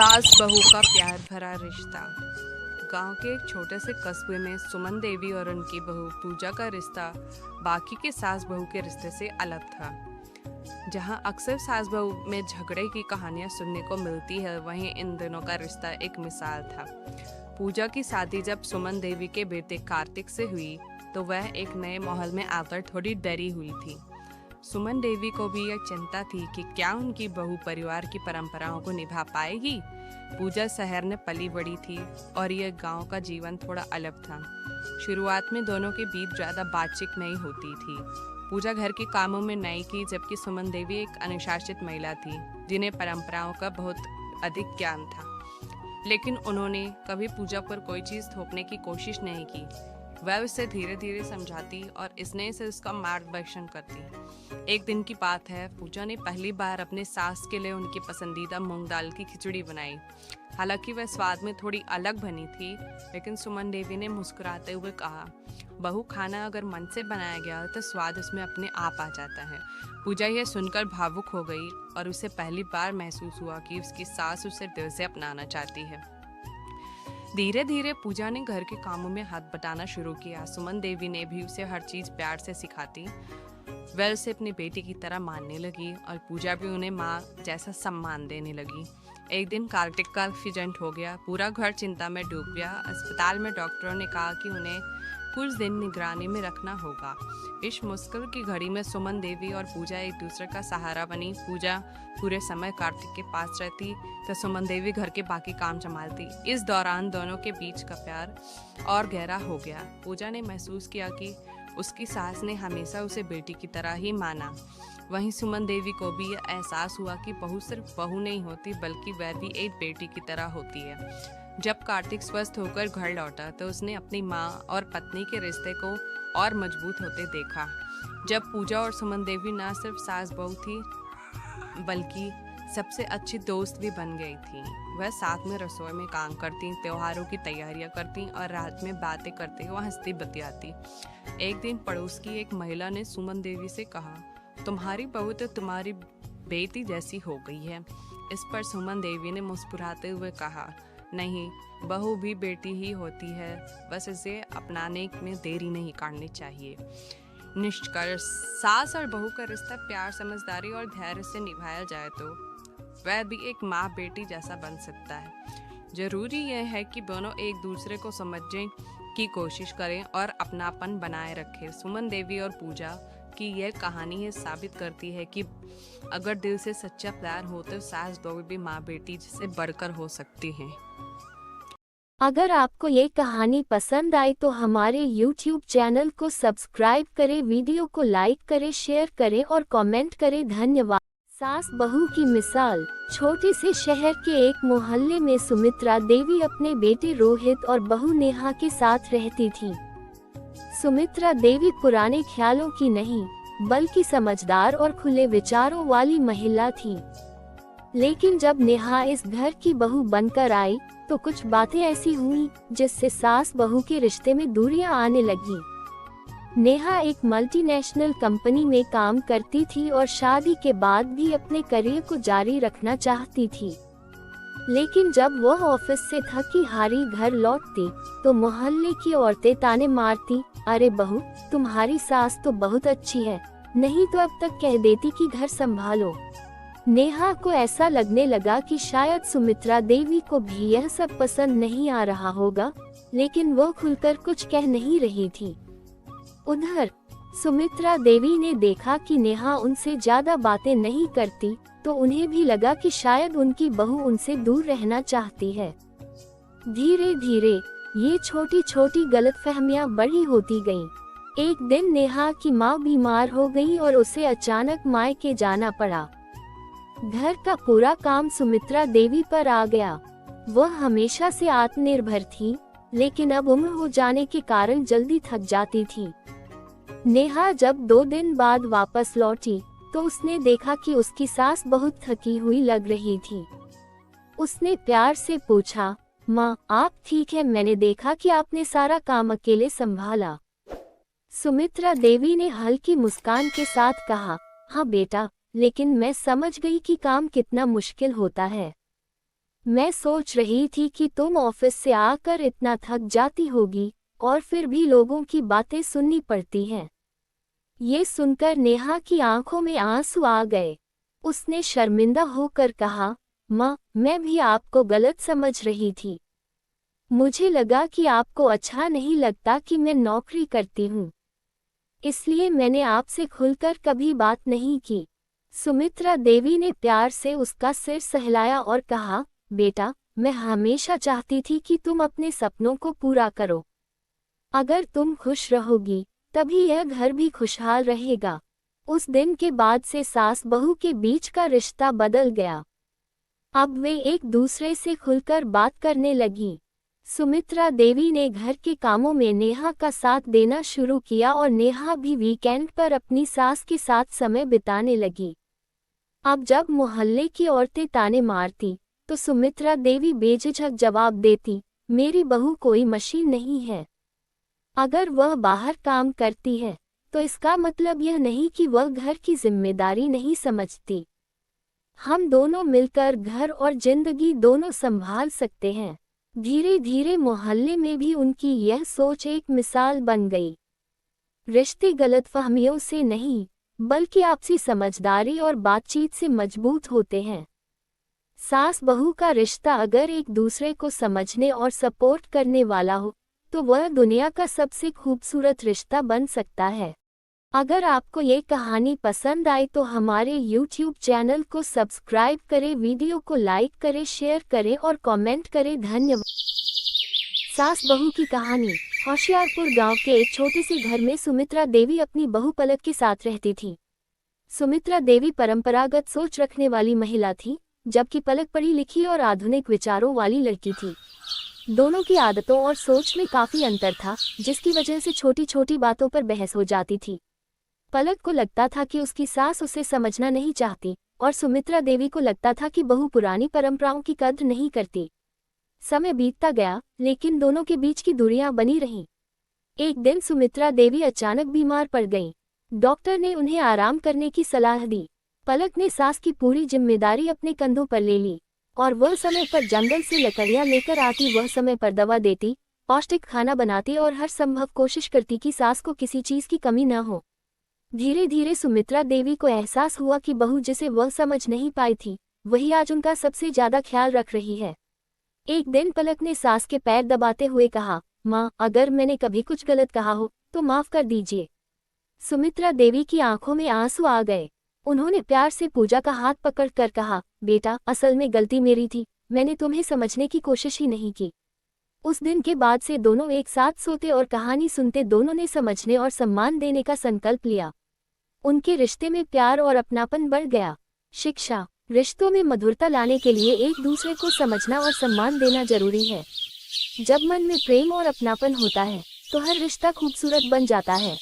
सास बहू का प्यार भरा रिश्ता। गांव के एक छोटे से कस्बे में सुमन देवी और उनकी बहू पूजा का रिश्ता बाकी के सास बहू के रिश्ते से अलग था। जहां अक्सर सास बहू में झगड़े की कहानियां सुनने को मिलती है, वहीं इन दोनों का रिश्ता एक मिसाल था। पूजा की शादी जब सुमन देवी के बेटे कार्तिक से हुई तो वह एक नए माहौल में आकर थोड़ी डरी हुई थी। सुमन देवी को भी यह चिंता थी कि क्या उनकी बहू परिवार की परंपराओं को निभा पाएगी। पूजा शहर में पली बड़ी थी और यह गांव का जीवन थोड़ा अलग था। शुरुआत में दोनों के बीच ज़्यादा बातचीत नहीं होती थी। पूजा घर के कामों में नई थी, जबकि सुमन देवी एक अनुशासित महिला थी जिन्हें परंपराओं का बहुत अधिक ज्ञान था। लेकिन उन्होंने कभी पूजा पर कोई चीज़ थोपने की कोशिश नहीं की। वह उसे धीरे धीरे समझाती और स्नेह से उसका मार्गदर्शन करती। एक दिन की बात है, पूजा ने पहली बार अपने सास के लिए उनकी पसंदीदा मूंग दाल की खिचड़ी बनाई। हालांकि वह स्वाद में थोड़ी अलग बनी थी, लेकिन सुमन देवी ने मुस्कुराते हुए कहा, बहू, खाना अगर मन से बनाया गया तो स्वाद उसमें अपने आप आ जाता है। पूजा यह सुनकर भावुक हो गई और उसे पहली बार महसूस हुआ कि उसकी सास उसे दिल से अपनाना चाहती है। धीरे धीरे पूजा ने घर के कामों में हाथ बटाना शुरू किया। सुमन देवी ने भी उसे हर चीज प्यार से सिखाती। वह उसे अपनी बेटी की तरह मानने लगी और पूजा भी उन्हें माँ जैसा सम्मान देने लगी। एक दिन कार्तिक का एक्सीडेंट हो गया। पूरा घर चिंता में डूब गया। अस्पताल में डॉक्टरों ने कहा कि उन्हें कुछ दिन निगरानी में रखना होगा। इस मुश्किल की घड़ी में सुमन देवी और पूजा एक दूसरे का सहारा बनी। पूजा पूरे समय कार्तिक के पास रहती तो सुमन देवी घर के बाकी काम संभालती। इस दौरान दोनों के बीच का प्यार और गहरा हो गया। पूजा ने महसूस किया कि उसकी सास ने हमेशा उसे बेटी की तरह ही माना। वहीं सुमन देवी को भी यह एहसास हुआ कि बहू सिर्फ बहू नहीं होती, बल्कि वह भी एक बेटी की तरह होती है। जब कार्तिक स्वस्थ होकर घर लौटा तो उसने अपनी माँ और पत्नी के रिश्ते को और मजबूत होते देखा। जब पूजा और सुमन देवी न सिर्फ सास बहू थी, बल्कि सबसे अच्छी दोस्त भी बन गई थी। वह साथ में रसोई में काम करती, त्योहारों की तैयारियां करती और रात में बातें करती व हंसती बतियाती। एक दिन पड़ोस की एक महिला ने सुमन देवी से कहा, तुम्हारी बहू तो तुम्हारी बेटी जैसी हो गई है। इस पर सुमन देवी ने मुस्कुराते हुए कहा, नहीं, बहू भी बेटी ही होती है, बस इसे अपनाने में देरी नहीं करनी चाहिए। निष्कर्ष, सास और बहू का रिश्ता प्यार, समझदारी और धैर्य से निभाया जाए तो वह भी एक माँ बेटी जैसा बन सकता है। जरूरी यह है कि दोनों एक दूसरे को समझने की कोशिश करें और अपनापन बनाए रखें। सुमन देवी और पूजा की यह कहानी ये साबित करती है कि अगर दिल से सच्चा प्यार हो तो सास बहू भी माँ बेटी से बढ़कर हो सकती हैं। अगर आपको ये कहानी पसंद आई तो हमारे YouTube चैनल को सब्सक्राइब करें, वीडियो को लाइक करें, शेयर करें और कमेंट करें। धन्यवाद। सास बहू की मिसाल। छोटे से शहर के एक मोहल्ले में सुमित्रा देवी अपने बेटे रोहित और बहू नेहा के साथ रहती थी। सुमित्रा देवी पुराने ख्यालों की नहीं, बल्कि समझदार और खुले विचारों वाली महिला थी। लेकिन जब नेहा इस घर की बहू बनकर आई तो कुछ बातें ऐसी हुई जिससे सास बहू के रिश्ते में दूरियां आने लगी। नेहा एक मल्टीनेशनल कंपनी में काम करती थी और शादी के बाद भी अपने करियर को जारी रखना चाहती थी। लेकिन जब वह ऑफिस से थकी हारी घर लौटती तो मोहल्ले की औरतें ताने मारती, अरे बहू, तुम्हारी सास तो बहुत अच्छी है, नहीं तो अब तक कह देती कि घर संभालो। नेहा को ऐसा लगने लगा कि शायद सुमित्रा देवी को भी यह सब पसंद नहीं आ रहा होगा, लेकिन वो खुलकर कुछ कह नहीं रही थी। उधर सुमित्रा देवी ने देखा कि नेहा उनसे ज्यादा बातें नहीं करती, तो उन्हें भी लगा कि शायद उनकी बहू उनसे दूर रहना चाहती है। धीरे धीरे ये छोटी छोटी गलतफहमियां बड़ी होती गईं। एक दिन नेहा की माँ बीमार हो गई और उसे अचानक मायके जाना पड़ा। घर का पूरा काम सुमित्रा देवी पर आ गया। वह हमेशा से आत्मनिर्भर थी, लेकिन अब उम्र हो जाने के कारण जल्दी थक जाती थी। नेहा जब 2 दिन बाद वापस लौटी तो उसने देखा कि उसकी सास बहुत थकी हुई लग रही थी। उसने प्यार से पूछा, माँ, आप ठीक है? मैंने देखा कि आपने सारा काम अकेले संभाला। सुमित्रा देवी ने हल्की मुस्कान के साथ कहा, हाँ बेटा, लेकिन मैं समझ गई कि काम कितना मुश्किल होता है। मैं सोच रही थी कि तुम ऑफिस से आकर इतना थक जाती होगी और फिर भी लोगों की बातें सुननी पड़ती हैं। ये सुनकर नेहा की आंखों में आंसू आ गए। उसने शर्मिंदा होकर कहा, माँ, मैं भी आपको गलत समझ रही थी। मुझे लगा कि आपको अच्छा नहीं लगता कि मैं नौकरी करती हूँ, इसलिए मैंने आपसे खुलकर कभी बात नहीं की। सुमित्रा देवी ने प्यार से उसका सिर सहलाया और कहा, बेटा, मैं हमेशा चाहती थी कि तुम अपने सपनों को पूरा करो। अगर तुम खुश रहोगी तभी यह घर भी खुशहाल रहेगा। उस दिन के बाद से सास बहू के बीच का रिश्ता बदल गया। अब वे एक दूसरे से खुलकर बात करने लगी। सुमित्रा देवी ने घर के कामों में नेहा का साथ देना शुरू किया और नेहा भी वीकेंड पर अपनी सास के साथ समय बिताने लगी। अब जब मोहल्ले की औरतें ताने मारती तो सुमित्रा देवी बेझिझक जवाब देती, मेरी बहू कोई मशीन नहीं है। अगर वह बाहर काम करती है तो इसका मतलब यह नहीं कि वह घर की जिम्मेदारी नहीं समझती। हम दोनों मिलकर घर और जिंदगी दोनों संभाल सकते हैं। धीरे धीरे मोहल्ले में भी उनकी यह सोच एक मिसाल बन गई। रिश्ते गलतफहमियों से नहीं, बल्कि आपसी समझदारी और बातचीत से मजबूत होते हैं। सास बहू का रिश्ता अगर एक दूसरे को समझने और सपोर्ट करने वाला हो तो वह दुनिया का सबसे खूबसूरत रिश्ता बन सकता है। अगर आपको ये कहानी पसंद आई तो हमारे YouTube चैनल को सब्सक्राइब करें, वीडियो को लाइक करें, शेयर करें और कमेंट करें। धन्यवाद। सास बहू की कहानी। होशियारपुर गांव के एक छोटे से घर में सुमित्रा देवी अपनी बहू पलक के साथ रहती थी। सुमित्रा देवी परंपरागत सोच रखने वाली महिला थी, जबकि पलक पढ़ी लिखी और आधुनिक विचारों वाली लड़की थी। दोनों की आदतों और सोच में काफी अंतर था, जिसकी वजह से छोटी छोटी बातों पर बहस हो जाती थी। पलक को लगता था कि उसकी सास उसे समझना नहीं चाहती और सुमित्रा देवी को लगता था कि बहू पुरानी परंपराओं की कद्र नहीं करती। समय बीतता गया, लेकिन दोनों के बीच की दूरियां बनी रहीं। एक दिन सुमित्रा देवी अचानक बीमार पड़ गईं। डॉक्टर ने उन्हें आराम करने की सलाह दी। पलक ने सास की पूरी जिम्मेदारी अपने कंधों पर ले ली और वह समय पर जंगल से लकड़ियां लेकर आती, वह समय पर दवा देती, पौष्टिक खाना बनाती और हर संभव कोशिश करती कि सास को किसी चीज की कमी न हो। धीरे धीरे सुमित्रा देवी को एहसास हुआ कि बहू जिसे वह समझ नहीं पाई थी, वही आज उनका सबसे ज्यादा ख्याल रख रही है। एक दिन पलक ने सास के पैर दबाते हुए कहा, माँ, अगर मैंने कभी कुछ गलत कहा हो तो माफ कर दीजिए। सुमित्रा देवी की आंखों में आंसू आ गए। उन्होंने प्यार से पूजा का हाथ पकड़कर कहा, बेटा, असल में गलती मेरी थी, मैंने तुम्हें समझने की कोशिश ही नहीं की। उस दिन के बाद से दोनों एक साथ सोते और कहानी सुनते। दोनों ने समझने और सम्मान देने का संकल्प लिया। उनके रिश्ते में प्यार और अपनापन बढ़ गया। शिक्षा। रिश्तों में मधुरता लाने के लिए एक दूसरे को समझना और सम्मान देना जरूरी है। जब मन में प्रेम और अपनापन होता है तो हर रिश्ता खूबसूरत बन जाता है।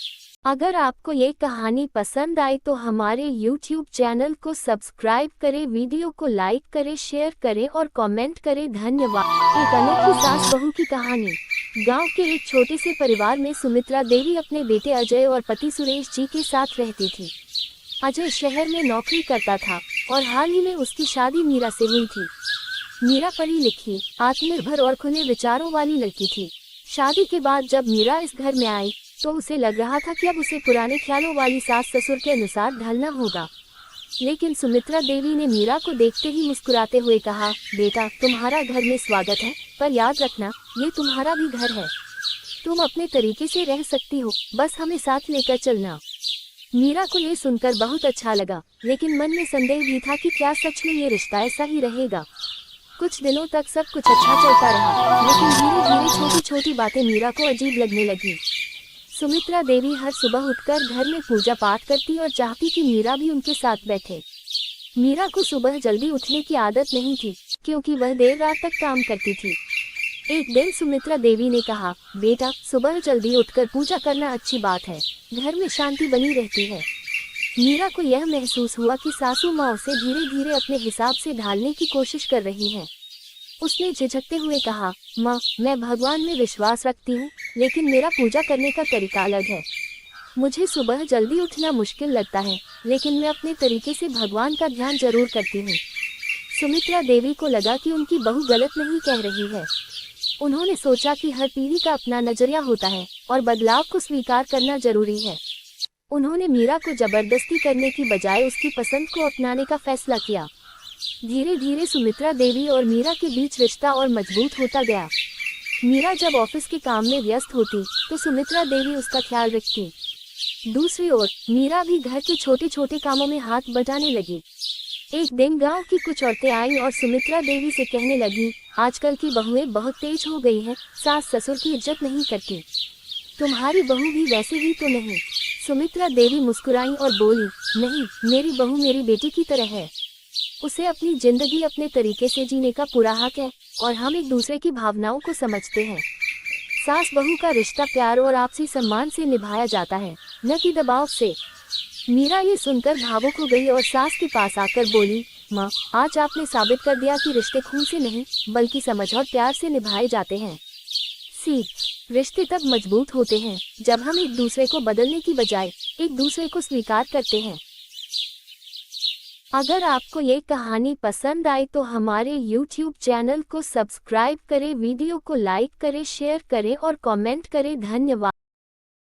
अगर आपको ये कहानी पसंद आई तो हमारे YouTube चैनल को सब्सक्राइब करें, वीडियो को लाइक करें, शेयर करें और कमेंट करें। धन्यवाद। एक अनोखी सास बहू की कहानी। गांव के एक छोटे से परिवार में सुमित्रा देवी अपने बेटे अजय और पति सुरेश जी के साथ रहती थी। अजय शहर में नौकरी करता था और हाल ही में उसकी शादी मीरा से हुई थी। मीरा पढ़ी लिखी, आत्मनिर्भर और खुले विचारों वाली लड़की थी। शादी के बाद जब मीरा इस घर में आई तो उसे लग रहा था कि अब उसे पुराने ख्यालों वाली सास ससुर के अनुसार ढलना होगा। लेकिन सुमित्रा देवी ने मीरा को देखते ही मुस्कुराते हुए कहा, बेटा, तुम्हारा घर में स्वागत है, पर याद रखना, ये तुम्हारा भी घर है। तुम अपने तरीके से रह सकती हो, बस हमें साथ लेकर चलना। मीरा को ये सुनकर बहुत अच्छा लगा, लेकिन मन में संदेह भी था कि क्या सच में ये रिश्ता ऐसा ही रहेगा। कुछ दिनों तक सब कुछ अच्छा चलता रहा, लेकिन धीरे धीरे छोटी छोटी बातें मीरा को अजीब लगने लगी। सुमित्रा देवी हर सुबह उठकर घर में पूजा पाठ करती और चाहती कि मीरा भी उनके साथ बैठे। मीरा को सुबह जल्दी उठने की आदत नहीं थी, क्योंकि वह देर रात तक काम करती थी। एक दिन सुमित्रा देवी ने कहा, बेटा, सुबह जल्दी उठकर पूजा करना अच्छी बात है, घर में शांति बनी रहती है। मीरा को यह महसूस हुआ कि सासू माँ उसे धीरे धीरे अपने हिसाब से ढालने की कोशिश कर रही है। उसने झिझकते हुए कहा, माँ, मैं भगवान में विश्वास रखती हूँ, लेकिन मेरा पूजा करने का तरीका अलग है। मुझे सुबह जल्दी उठना मुश्किल लगता है, लेकिन मैं अपने तरीके से भगवान का ध्यान जरूर करती हूँ। सुमित्रा देवी को लगा कि उनकी बहू गलत नहीं कह रही है। उन्होंने सोचा कि हर पीढ़ी का अपना नजरिया होता है और बदलाव को स्वीकार करना जरूरी है। उन्होंने मीरा को जबरदस्ती करने की बजाय उसकी पसंद को अपनाने का फैसला किया। धीरे धीरे सुमित्रा देवी और मीरा के बीच रिश्ता और मजबूत होता गया। मीरा जब ऑफिस के काम में व्यस्त होती तो सुमित्रा देवी उसका ख्याल रखती। दूसरी ओर मीरा भी घर के छोटे छोटे कामों में हाथ बटाने लगी। एक दिन गांव की कुछ औरतें आईं और सुमित्रा देवी से कहने लगी, आजकल की बहुएं बहुत तेज हो गई हैं, सास ससुर की इज्जत नहीं करती। तुम्हारी बहू भी वैसे ही तो नहीं। सुमित्रा देवी मुस्कुराई और बोली, नहीं, मेरी बहू मेरी बेटी की तरह है। उसे अपनी जिंदगी अपने तरीके से जीने का पूरा हक है और हम एक दूसरे की भावनाओं को समझते हैं। सास बहू का रिश्ता प्यार और आपसी सम्मान से निभाया जाता है, न कि दबाव से। मीरा ये सुनकर भावुक हो गई और सास के पास आकर बोली, माँ, आज आपने साबित कर दिया कि रिश्ते खून से नहीं बल्कि समझ और प्यार से निभाए जाते हैं। सीख, रिश्ते तब मजबूत होते हैं जब हम एक दूसरे को बदलने की बजाय एक दूसरे को स्वीकार करते हैं। अगर आपको ये कहानी पसंद आई तो हमारे YouTube चैनल को सब्सक्राइब करें, वीडियो को लाइक करें, शेयर करें और कमेंट करें। धन्यवाद।